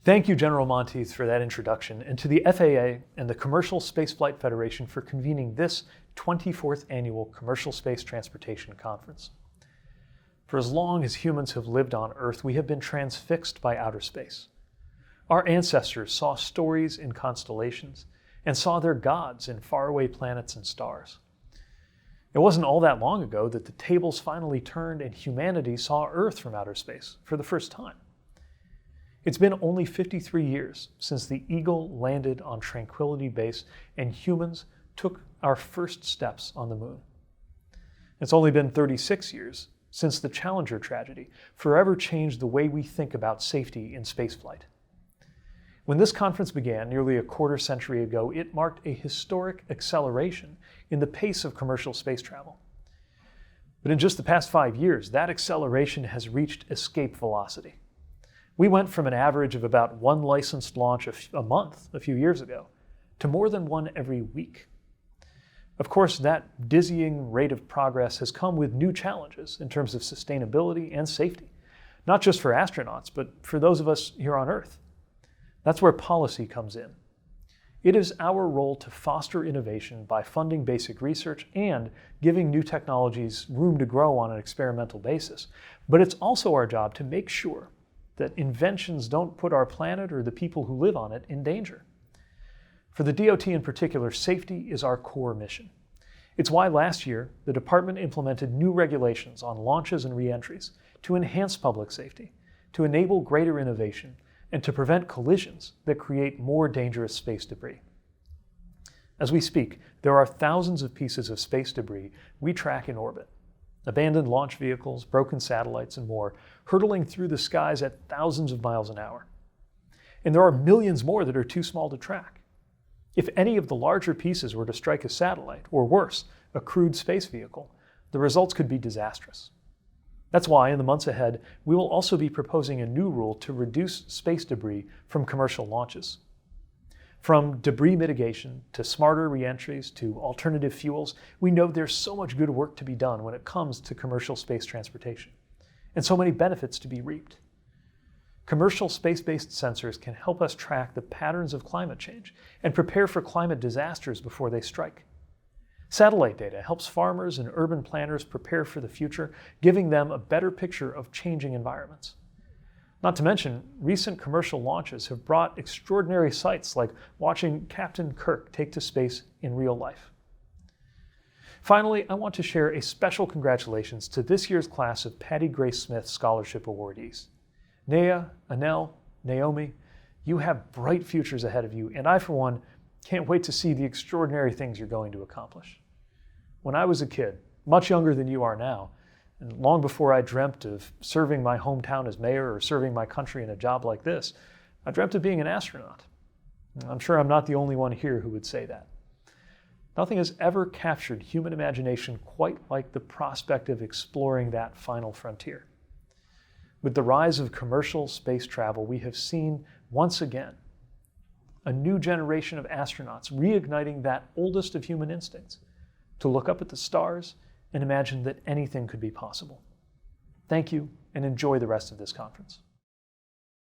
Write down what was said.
Thank you, General Monteith, for that introduction, and to the FAA and the Commercial Spaceflight Federation for convening this 24th Annual Commercial Space Transportation Conference. For as long as humans have lived on Earth, we have been transfixed by outer space. Our ancestors saw stories in constellations and saw their gods in faraway planets and stars. It wasn't all that long ago that the tables finally turned and humanity saw Earth from outer space for the first time. It's been only 53 years since the Eagle landed on Tranquility Base and humans took our first steps on the moon. It's only been 36 years since the Challenger tragedy forever changed the way we think about safety in spaceflight. When this conference began nearly a quarter century ago, it marked a historic acceleration in the pace of commercial space travel. But in just the past 5 years, that acceleration has reached escape velocity. We went from an average of about one licensed launch a month a few years ago to more than one every week. Of course, that dizzying rate of progress has come with new challenges in terms of sustainability and safety, not just for astronauts, but for those of us here on Earth. That's where policy comes in. It is our role to foster innovation by funding basic research and giving new technologies room to grow on an experimental basis. But it's also our job to make sure that inventions don't put our planet or the people who live on it in danger. For the DOT in particular, safety is our core mission. It's why last year, the department implemented new regulations on launches and reentries to enhance public safety, to enable greater innovation, and to prevent collisions that create more dangerous space debris. As we speak, there are thousands of pieces of space debris we track in orbit. Abandoned launch vehicles, broken satellites, and more, hurtling through the skies at thousands of miles an hour. And there are millions more that are too small to track. If any of the larger pieces were to strike a satellite, or worse, a crewed space vehicle, the results could be disastrous. That's why, in the months ahead, we will also be proposing a new rule to reduce space debris from commercial launches. From debris mitigation to smarter reentries to alternative fuels, we know there's so much good work to be done when it comes to commercial space transportation, and so many benefits to be reaped. Commercial space-based sensors can help us track the patterns of climate change and prepare for climate disasters before they strike. Satellite data helps farmers and urban planners prepare for the future, giving them a better picture of changing environments. Not to mention, recent commercial launches have brought extraordinary sights like watching Captain Kirk take to space in real life. Finally, I want to share a special congratulations to this year's class of Patty Grace Smith Scholarship awardees. Nea, Anel, Naomi, you have bright futures ahead of you, and I, for one, can't wait to see the extraordinary things you're going to accomplish. When I was a kid, much younger than you are now, and long before I dreamt of serving my hometown as mayor or serving my country in a job like this, I dreamt of being an astronaut. I'm sure I'm not the only one here who would say that. Nothing has ever captured human imagination quite like the prospect of exploring that final frontier. With the rise of commercial space travel, we have seen, once again, a new generation of astronauts reigniting that oldest of human instincts, to look up at the stars and imagine that anything could be possible. Thank you, and enjoy the rest of this conference.